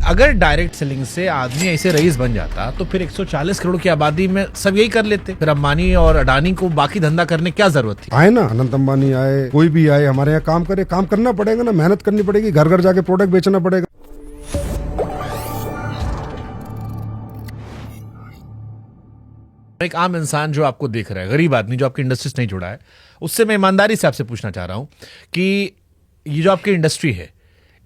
अगर direct selling से आदमी ऐसे रईस बन जाता तो फिर 140 करोड़ की आबादी में सब यही कर लेते। फिर अंबानी और अडानी को बाकी धंधा करने क्या जरूरत थी? आए ना, अनंत अंबानी आए, कोई भी आए, हमारे यहाँ काम करे, काम करना पड़ेगा ना, मेहनत करनी पड़ेगी, घर घर जाके प्रोडक्ट बेचना पड़ेगा। एक आम इंसान जो आपको देख रहा है, गरीब आदमी जो आपकी इंडस्ट्री से नहीं जुड़ा है, उससे मैं ईमानदारी से आपसे पूछना चाह रहा हूं कि ये जो आपकी इंडस्ट्री है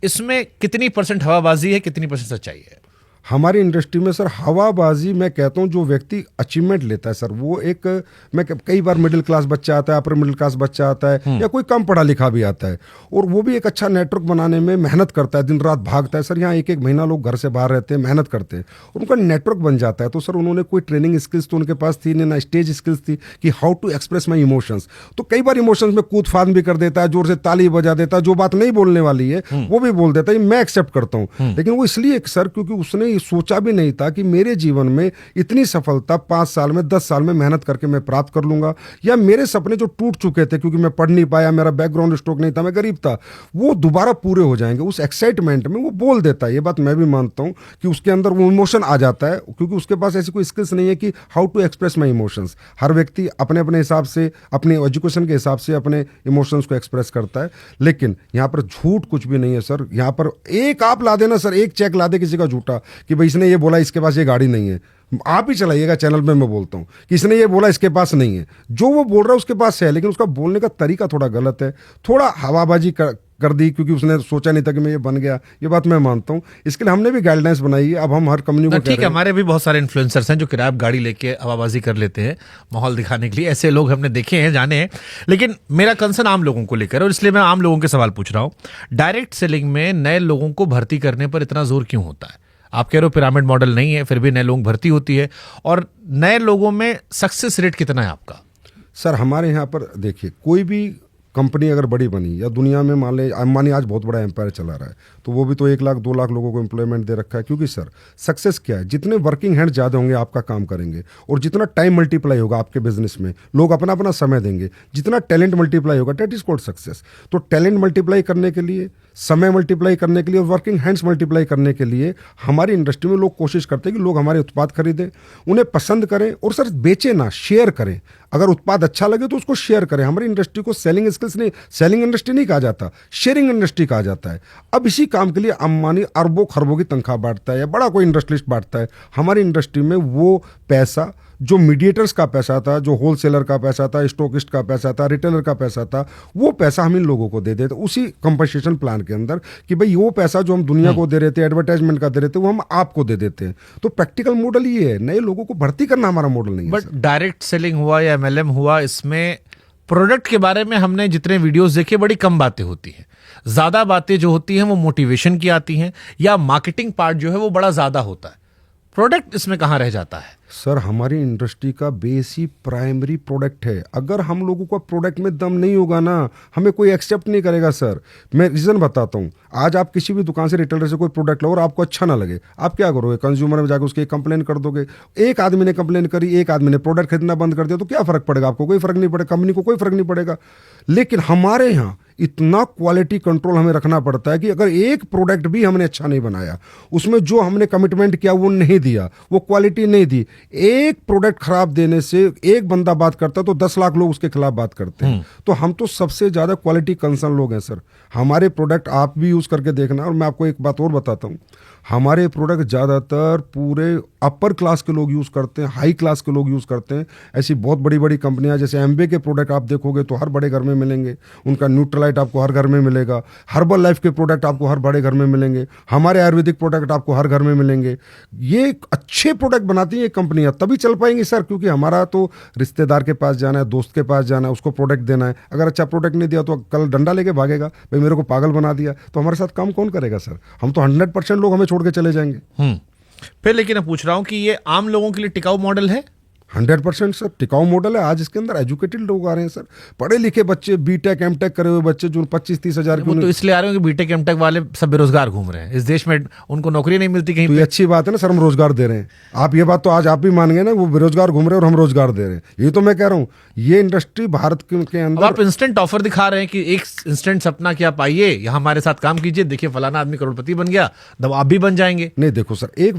इसमें कितनी % हवाबाजी है, कितनी % सच्चाई है? हमारी इंडस्ट्री में सर हवाबाजी, मैं कहता हूँ जो व्यक्ति अचीवमेंट लेता है सर, वो एक, मैं कई बार मिडिल क्लास बच्चा आता है, अपर मिडिल क्लास बच्चा आता है, या कोई कम पढ़ा लिखा भी आता है, और वो भी एक अच्छा नेटवर्क बनाने में मेहनत करता है, दिन रात भागता है। सर यहाँ एक महीना लोग घर से बाहर रहते हैं, मेहनत करते हैं, उनका नेटवर्क बन जाता है। तो सर उन्होंने कोई ट्रेनिंग स्किल्स तो उनके पास थी नहीं, ना स्टेज स्किल्स थी कि how to express my emotions. तो कई बार इमोशंस में कूद फाद भी कर देता है, जोर से ताली बजा देता है, जो बात नहीं बोलने वाली है वो भी बोल देता है, मैं एक्सेप्ट करता हूँ। लेकिन वो इसलिए सर क्योंकि उसने सोचा भी नहीं था कि मेरे जीवन में इतनी सफलता 5 साल में 10 साल में मेहनत करके मैं प्राप्त कर लूंगा, या मेरे सपने जो टूट चुके थे क्योंकि मैं पढ़ नहीं पाया, मेरा बैकग्राउंड स्ट्रोक नहीं था, मैं गरीब था, वो दोबारा पूरे हो जाएंगे। उस एक्साइटमेंट में वो बोल देता है। ये बात मैं भी मानता हूं कि उसके अंदर वो इमोशन आ जाता है, क्योंकि उसके पास ऐसी कोई स्किल्स नहीं है कि how to express my emotions. हर व्यक्ति अपने अपने हिसाब से, अपने एजुकेशन के हिसाब से अपने इमोशंस को एक्सप्रेस करता है। लेकिन यहाँ पर झूठ कुछ भी नहीं है सर। यहाँ पर एक आप ला देना सर, एक चेक ला दे किसी का झूठा कि भाई इसने ये बोला इसके पास ये गाड़ी नहीं है, आप ही चलाइएगा चैनल में, मैं बोलता हूँ कि इसने ये बोला इसके पास नहीं है, जो वो बोल रहा है उसके पास है, लेकिन उसका बोलने का तरीका थोड़ा गलत है, थोड़ा हवाबाजी कर दी क्योंकि उसने सोचा नहीं था कि मैं ये बन गया। ये बात मैं मानता हूँ, इसके लिए हमने भी गाइडलाइंस बनाई है। अब हम हर कंपनी को ठीक है, हमारे भी बहुत सारे इन्फ्लुएंसर्स हैं जो किराया गाड़ी लेके हवाबाजी कर लेते हैं माहौल दिखाने के लिए, ऐसे लोग हमने देखे हैं, जाने हैं। लेकिन मेरा कंसर्न आम लोगों को लेकर, और इसलिए मैं आम लोगों के सवाल पूछ रहा हूँ। डायरेक्ट सेलिंग में नए लोगों को भर्ती करने पर इतना जोर क्यों होता है? आप कह रहे हो पिरामिड मॉडल नहीं है, फिर भी नए लोग भर्ती होती है, और नए लोगों में सक्सेस रेट कितना है आपका? सर हमारे यहाँ पर देखिए, कोई भी कंपनी अगर बड़ी बनी, या दुनिया में मान ले अंबानी आज बहुत बड़ा एम्पायर चला रहा है, तो वो भी तो 1 लाख 2 लाख लोगों को एम्प्लॉयमेंट दे रखा है। क्योंकि सर सक्सेस क्या है, जितने वर्किंग हैंड ज़्यादा होंगे आपका काम करेंगे, और जितना टाइम मल्टीप्लाई होगा आपके बिजनेस में, लोग अपना अपना समय देंगे, जितना टैलेंट मल्टीप्लाई होगा, डेट इज कॉल्ड सक्सेस। तो टैलेंट मल्टीप्लाई करने के लिए, समय मल्टीप्लाई करने के लिए, और वर्किंग हैंड्स मल्टीप्लाई करने के लिए हमारी इंडस्ट्री में लोग कोशिश करते हैं कि लोग हमारे उत्पाद खरीदें, उन्हें पसंद करें, और सर बेचे ना, शेयर करें। अगर उत्पाद अच्छा लगे तो उसको शेयर करें। हमारी इंडस्ट्री को सेलिंग स्किल्स नहीं, सेलिंग इंडस्ट्री नहीं कहा जाता, शेयरिंग इंडस्ट्री कहा जाता है। अब इसी काम के लिए अंबानी अरबों खरबों की तनख्वाह बांटता है, या बड़ा कोई इंडस्ट्रियलिस्ट बांटता है। हमारी इंडस्ट्री में वो पैसा, जो मीडिएटर्स का पैसा था, जो होलसेलर का पैसा था, स्टॉकिस्ट का पैसा था, रिटेलर का पैसा था, वो पैसा हम इन लोगों को दे देते उसी कंपनसेशन प्लान के अंदर, कि भाई वो पैसा जो हम दुनिया को दे रहे थे, एडवर्टाइजमेंट का दे रहे थे, वो हम आपको दे देते हैं। तो प्रैक्टिकल मॉडल ये है, नए लोगों को भर्ती करना हमारा मॉडल नहीं है। बट डायरेक्ट सेलिंग हुआ या MLM हुआ, इसमें प्रोडक्ट के बारे में हमने जितने वीडियोस देखे बड़ी कम बातें होती हैं। ज्यादा बातें जो होती हैं वो मोटिवेशन की आती हैं, या मार्केटिंग पार्ट जो है वो बड़ा ज्यादा होता है। प्रोडक्ट इसमें कहाँ रह जाता है? सर हमारी इंडस्ट्री का बेस ही प्राइमरी प्रोडक्ट है। अगर हम लोगों का प्रोडक्ट में दम नहीं होगा ना, हमें कोई एक्सेप्ट नहीं करेगा। सर मैं रीज़न बताता हूँ। आज आप किसी भी दुकान से, रिटेलर से कोई प्रोडक्ट लो और आपको अच्छा ना लगे, आप क्या करोगे? कंज्यूमर में जाकर उसकी कंप्लेन कर दोगे। एक आदमी ने कंप्लेन करी, एक आदमी ने प्रोडक्ट खरीदना बंद कर दिया, तो क्या फर्क पड़ेगा? आपको कोई फर्क नहीं पड़ेगा, कंपनी को कोई फर्क नहीं पड़ेगा। लेकिन हमारे यहाँ इतना क्वालिटी कंट्रोल हमें रखना पड़ता है कि अगर एक प्रोडक्ट भी हमने अच्छा नहीं बनाया, उसमें जो हमने कमिटमेंट किया वो नहीं दिया, वो क्वालिटी नहीं दी, एक प्रोडक्ट खराब देने से एक बंदा बात करता है तो 10 लाख लोग उसके खिलाफ बात करते हैं। तो हम तो सबसे ज्यादा क्वालिटी कंसर्न लोग हैं सर। हमारे प्रोडक्ट आप भी यूज करके देखना। और मैं आपको एक बात और बताता हूँ, हमारे प्रोडक्ट ज़्यादातर पूरे अपर क्लास के लोग यूज़ करते हैं, हाई क्लास के लोग यूज़ करते हैं। ऐसी बहुत बड़ी बड़ी कंपनियां, जैसे एम्बे के प्रोडक्ट आप देखोगे तो हर बड़े घर में मिलेंगे, उनका न्यूट्रलाइट आपको हर घर में मिलेगा, हर्बल लाइफ के प्रोडक्ट आपको हर बड़े घर में मिलेंगे, हमारे आयुर्वेदिक प्रोडक्ट आपको हर घर में मिलेंगे। ये अच्छे प्रोडक्ट बनाती हैं ये कंपनियां, तभी चल पाएंगी सर। क्योंकि हमारा तो रिश्तेदार के पास जाना है, दोस्त के पास जाना है, उसको प्रोडक्ट देना है। अगर अच्छा प्रोडक्ट नहीं दिया तो कल डंडा लेके भागेगा, भाई मेरे को पागल बना दिया, तो हमारे साथ काम कौन करेगा सर? हम तो 100% लोग हमें छोड़ के चले जाएंगे। फिर लेकिन मैं पूछ रहा हूं कि ये आम लोगों के लिए टिकाऊ मॉडल है? 100% सर, टिकाऊ मॉडल है। आज इसके अंदर एजुकेटेड लोग आ रहे हैं सर, पढ़े लिखे बच्चे, बीटेक एमटेक करे हुए बच्चे जो 25-30 हजार वो तो इसलिए आ रहे हैं कि बीटेक एमटेक वाले सब बेरोजगार घूम रहे हैं इस देश में, उनको नौकरी नहीं मिलती कहीं तो ये अच्छी बात है ना सर, हम रोजगार दे रहे हैं। आप ये बात तो आज आप भी मान गए ना, वो बेरोजगार घूम रहे हैं और हम रोजगार दे रहे हैं। ये तो मैं कह रहा हूँ, ये इंडस्ट्री भारत के अंदर। आप इंस्टेंट ऑफर दिखा रहे हैं कि एक इंस्टेंट सपना कि आप आइए यहाँ हमारे साथ काम कीजिए, देखिए फलाना आदमी करोड़पति बन गया, तब आप भी बन जाएंगे। नहीं देखो सर, एक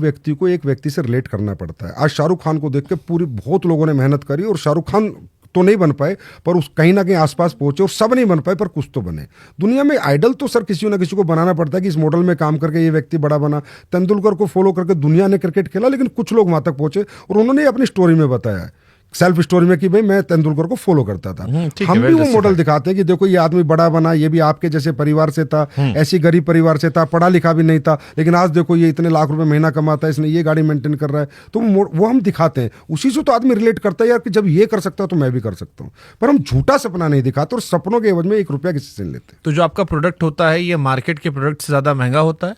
व्यक्ति से रिलेट करना पड़ता है। आज शाहरुख खान को देख के पूरी बहुत लोगों ने मेहनत करी, और शाहरुख खान तो नहीं बन पाए, पर उस कहीं ना कहीं आसपास पहुंचे, और सब नहीं बन पाए पर कुछ तो बने। दुनिया में आइडल तो सर किसी ना किसी को बनाना पड़ता है कि इस मॉडल में काम करके ये व्यक्ति बड़ा बना। तेंदुलकर को फॉलो करके दुनिया ने क्रिकेट खेला, लेकिन कुछ लोग वहां तक पहुंचे और उन्होंने अपनी स्टोरी में बताया है, सेल्फ स्टोरी में, कि भाई मैं तेंदुलकर को फॉलो करता था। हम भी वो मॉडल दिखाते हैं कि देखो ये आदमी बड़ा बना, ये भी आपके जैसे परिवार से था, ऐसी गरीब परिवार से था, पढ़ा लिखा भी नहीं था, लेकिन आज देखो ये इतने लाख रुपए महीना कमाता है, इसने ये गाड़ी मेंटेन कर रहा है। तो वो हम दिखाते हैं, उसी से तो आदमी रिलेट करता है यार, कि जब ये कर सकता है तो मैं भी कर सकता हूँ। पर हम झूठा सपना नहीं दिखाते, और सपनों के एवज में 1 रुपया किसी से नहीं लेते। तो जो आपका प्रोडक्ट होता है ये मार्केट के प्रोडक्ट से ज्यादा महंगा होता है?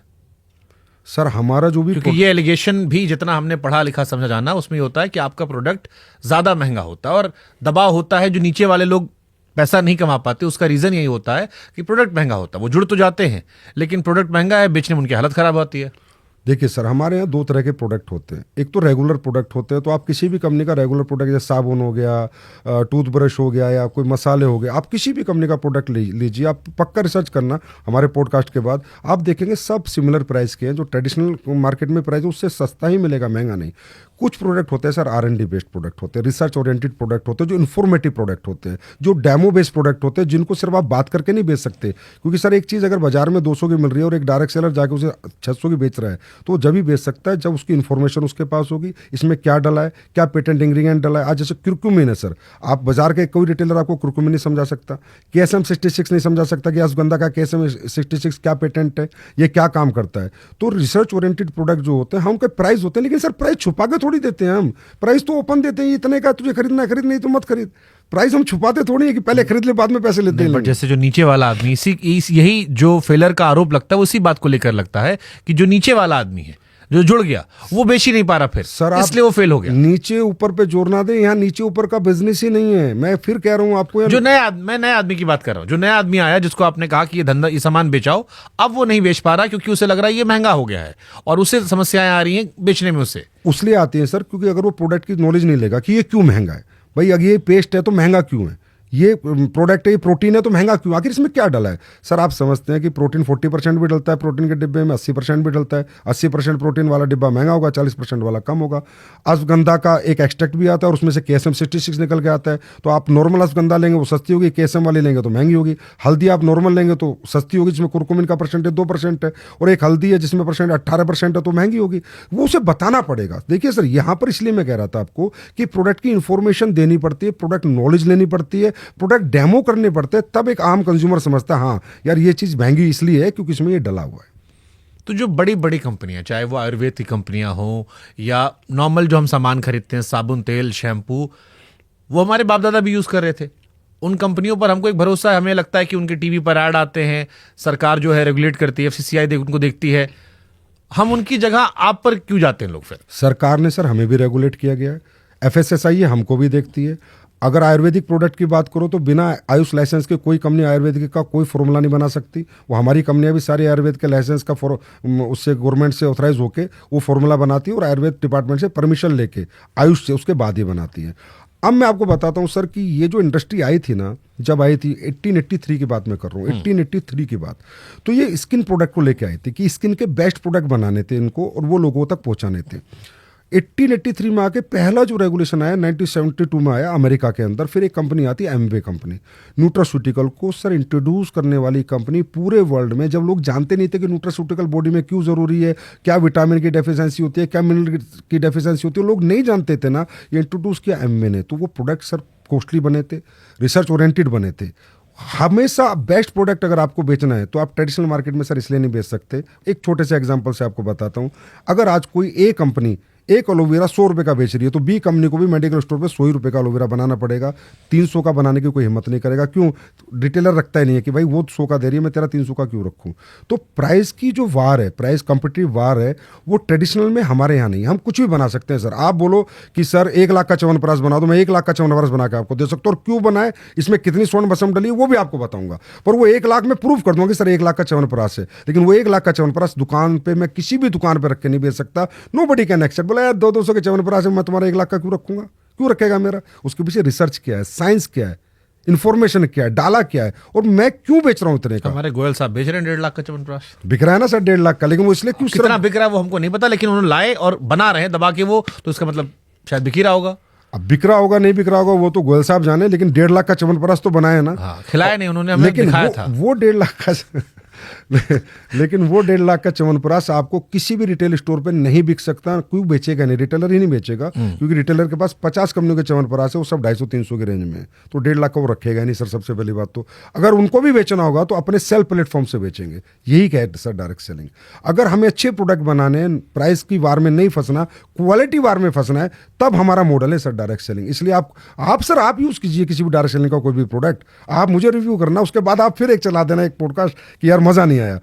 सर हमारा जो भी, क्योंकि ये एलिगेशन भी जितना हमने पढ़ा लिखा समझा जाना, उसमें ये होता है कि आपका प्रोडक्ट ज्यादा महंगा होता है और दबाव होता है, जो नीचे वाले लोग पैसा नहीं कमा पाते, उसका रीजन यही होता है कि प्रोडक्ट महंगा होता है। वो जुड़ तो जाते हैं, लेकिन प्रोडक्ट महंगा है, बेचने में उनकी हालत खराब होती है। देखिए सर, हमारे यहाँ 2 तरह के प्रोडक्ट होते हैं। एक तो रेगुलर प्रोडक्ट होते हैं, तो आप किसी भी कंपनी का रेगुलर प्रोडक्ट, जैसे साबुन हो गया, टूथब्रश हो गया, या कोई मसाले हो गए, आप किसी भी कंपनी का प्रोडक्ट लीजिए। आप पक्का रिसर्च करना हमारे पॉडकास्ट के बाद, आप देखेंगे सब सिमिलर प्राइस के हैं। जो ट्रेडिशनल मार्केट में प्राइस है उससे सस्ता ही मिलेगा, महंगा नहीं। कुछ प्रोडक्ट होते हैं सर R&D बेस्ड प्रोडक्ट होते हैं, रिसर्च ओरिएंटेड प्रोडक्ट होते हैं, जो इन्फॉर्मेटिव प्रोडक्ट होते हैं, जो डेमो बेस्ड प्रोडक्ट होते हैं, जिनको सिर्फ आप बात करके नहीं बेच सकते। क्योंकि सर एक चीज़ अगर बाजार में 200 की मिल रही है और एक डायरेक्ट सेलर जाकर उसे 600 की बेच रहा है, तो वो जब भी बेच सकता है जब उसकी इन्फॉर्मेशन उसके पास होगी, इसमें क्या डला है, क्या पेटेंट इंग्रीडिएंट डला है। आज जैसे कुरकुमिन है सर, आप बाजार के कोई रिटेलर आपको कुरकुमिन नहीं समझा सकता, KSM 66 नहीं समझा सकता कि अश्वगंधा का KSM 66 क्या पेटेंट है, ये क्या काम करता है। तो रिसर्च ओरिएंटेड प्रोडक्ट जो होते हैं, हम उनके प्राइस होते हैं, लेकिन सर प्राइस छुपा के थोड़ी देते हैं। हम प्राइस तो ओपन देते हैं, इतने का तुझे खरीदना है खरीद, नहीं तो मत खरीद। प्राइस हम छुपाते थोड़ी है कि पहले खरीद ले बाद में पैसे लेते हैं। जैसे जो नीचे वाला आदमी, यही जो फेलर का आरोप लगता है उसी बात को लेकर लगता है कि जो नीचे वाला आदमी है, जो जुड़ गया, वो बेच ही नहीं पा रहा फिर सर, इसलिए वो फेल हो गया। नीचे ऊपर पे जोर ना दे, यहाँ नीचे ऊपर का बिजनेस ही नहीं है। मैं फिर कह रहा हूँ आपको, जो मैं नए आदमी की बात कर रहा हूँ, जो नया आदमी आया, जिसको आपने कहा कि ये धंधा, ये सामान बेचाओ, अब वो नहीं बेच पा रहा क्योंकि उसे लग रहा है ये महंगा हो गया है, और उसे समस्याएं आ रही हैं बेचने में। उसे उसलिए आती है सर, क्योंकि अगर वो प्रोडक्ट की नॉलेज नहीं लेगा कि ये क्यों महंगा है, भाई अगर ये पेस्ट है तो महंगा क्यों है, ये प्रोडक्ट है, ये प्रोटीन है तो महंगा क्यों, आखिर इसमें क्या डला है। सर आप समझते हैं कि प्रोटीन 40% भी डलता है प्रोटीन के डिब्बे में, 80% भी डलता है। 80% प्रोटीन वाला डिब्बा महंगा होगा, 40% वाला कम होगा। अश्वगंधा का एक एक्सट्रैक्ट भी आता है और उसमें से KSM 66 निकल के आता है। तो आप नॉर्मल अश्वगंधा लेंगे वो सस्ती होगी, KSM वाली लेंगे तो महंगी होगी। हल्दी आप नॉर्मल लेंगे तो सस्ती होगी, जिसमें कुरकुमिन का परसेंटेज 2% है, और एक हल्दी है जिसमें परसेंट 18% है, तो महंगी होगी। वो उसे बताना पड़ेगा। देखिए सर, यहाँ पर इसलिए मैं कह रहा था आपको कि प्रोडक्ट की इंफॉर्मेशन देनी पड़ती है, प्रोडक्ट नॉलेज लेनी पड़ती है, प्रोडक्ट डेमो करने पड़ते हैं, तब एक आम कंज्यूमर समझता है हाँ यार ये चीज महंगी इसलिए है क्योंकि इसमें ये डला हुआ है। तो जो बड़ी बड़ी कंपनियां, चाहे वो आयुर्वेद की कंपनियां हो या नॉर्मल जो हम सामान खरीदते हैं, साबुन, तेल, शैम्पू, वो हमारे बाप दादा भी यूज कर रहे थे। उन कंपनियों पर हमको एक भरोसा है, हमें लगता है कि उनके टीवी पर ऐड आते हैं, सरकार जो है रेगुलेट करती है, FCCI उनको देखती है। हम उनकी जगह आप पर क्यों जाते हैं लोग फिर? सरकार ने सर हमें भी रेगुलेट किया गया है, FSSAI है हमको भी देखती है। अगर आयुर्वेदिक प्रोडक्ट की बात करो तो बिना आयुष लाइसेंस के कोई कंपनी आयुर्वेदिक का कोई फॉर्मूला नहीं बना सकती। वो हमारी कंपनियां भी सारी आयुर्वेद के लाइसेंस का उससे गवर्नमेंट से ऑथराइज होके वो फॉर्मूला बनाती है और आयुर्वेद डिपार्टमेंट से परमिशन लेके आयुष से उसके बाद ही बनाती है। अब मैं आपको बताता हूँ सर कि ये जो इंडस्ट्री आई थी ना, जब आई थी 1883 की बात मैं कर रहा हूँ, 1883 की बात, तो ये स्किन प्रोडक्ट को लेके आई थी कि स्किन के बेस्ट प्रोडक्ट बनाने थे इनको और वो लोगों तक पहुंचाने थे। 1883 में आके पहला जो रेगुलेशन आया 1972 में आया अमेरिका के अंदर। फिर एक कंपनी आती है एमवे कंपनी, न्यूट्रास्यूटिकल को सर इंट्रोड्यूस करने वाली कंपनी पूरे वर्ल्ड में। जब लोग जानते नहीं थे कि न्यूट्रास्यूटिकल बॉडी में क्यों ज़रूरी है, क्या विटामिन की डेफिशिएंसी होती है, क्या मिनरल की डेफिशिएंसी होती है, लोग नहीं जानते थे ना, ये इंट्रोड्यूस किया एमवे ने। तो वो प्रोडक्ट सर कॉस्टली बने थे, रिसर्च ओरिएंटेड बने थे। हमेशा बेस्ट प्रोडक्ट अगर आपको बेचना है तो आप ट्रेडिशनल मार्केट में सर इसलिए नहीं बेच सकते। एक छोटे से एग्जांपल से आपको बताता हूं, अगर आज कोई कंपनी एक एलोवेरा 100 रुपए का बेच रही है, तो बी कंपनी को भी मेडिकल स्टोर पे 100 रुपए का एलोवेरा बनाना पड़ेगा। 300 का बनाने की कोई हिम्मत नहीं करेगा। क्यों? रिटेलर रखता ही नहीं है कि भाई वो 100 का दे रही है, मैं तेरा 300 का क्यों रखूं। तो प्राइस की जो वार है, प्राइस कॉम्पिटिटिव वार है, वो ट्रेडिशनल में हमारे यहाँ नहीं। हम कुछ भी बना सकते हैं सर। आप बोलो कि सर 1 लाख का च्यवनप्राश बना दो, मैं 1 लाख का च्यवनप्राश बना के आपको दे सकता हूँ, और क्यों बनाए, इसमें कितनी स्वर्ण भस्म डली है वो भी आपको बताऊंगा। पर वो 1 लाख में प्रूव कर दूंगा कि सर 1 लाख का च्यवनप्राश है। लेकिन वो 1 लाख का च्यवनप्राश दुकान पे मैं किसी भी दुकान पे रख के नहीं बेच सकता। Nobody can accept. बोला यार 200 के च्यवनप्राश मैं तुम्हारा 1 लाख का क्यों रखूंगा, क्यों रखेगा मेरा? उसके पीछे रिसर्च क्या है, साइंस क्या है, इन्फॉर्मेशन क्या है, डाला क्या है, और मैं क्यों बेच रहा हूं इतने का। हमारे गोयल साहब बेच रहे हैं 1.5 लाख का च्यवनप्राश। बिक रहा है ना सर 1.5 लाख का, लेकिन वो इसलिए क्यों कितना बिक रहा है वो हमको नहीं पता, लेकिन उन्होंने लाए और बना रहे हैं दबा के वो, तो इसका मतलब शायद बिक ही रहा होगा। अब बिक रहा होगा नहीं बिक रहा होगा वो तो गोयल साहब जाने, लेकिन 1.5 लाख का च्यवनप्राश तो बनाया ना। हाँ, खिलाया नहीं उन्होंने, हमें लेकिन दिखाया था। वो 1.5 लाख का लेकिन वो 1.5 लाख का च्यवनप्राश आपको किसी भी रिटेल स्टोर पे नहीं बिक सकता। क्यों बेचेगा नहीं, रिटेलर ही नहीं बेचेगा, क्योंकि रिटेलर के पास 50 कंपनियों के च्यवनप्राश है, वो सब 250-300 के रेंज में है। तो 1.5 लाख का वो रखेगा नहीं सर। सबसे पहली बात तो अगर उनको भी बेचना होगा तो अपने सेल प्लेटफॉर्म से बेचेंगे। यही है सर डायरेक्ट सेलिंग। अगर हमें अच्छे प्रोडक्ट बनाने, प्राइस की वार में नहीं फंसना, क्वालिटी वार में फंसना है, तब हमारा मॉडल है सर डायरेक्ट सेलिंग। इसलिए आप यूज कीजिए किसी भी डायरेक्ट सेलिंग का कोई भी प्रोडक्ट, आप मुझे रिव्यू करना, उसके बाद आप फिर एक चला देना एक पॉडकास्ट कि यार मजा नहीं आया।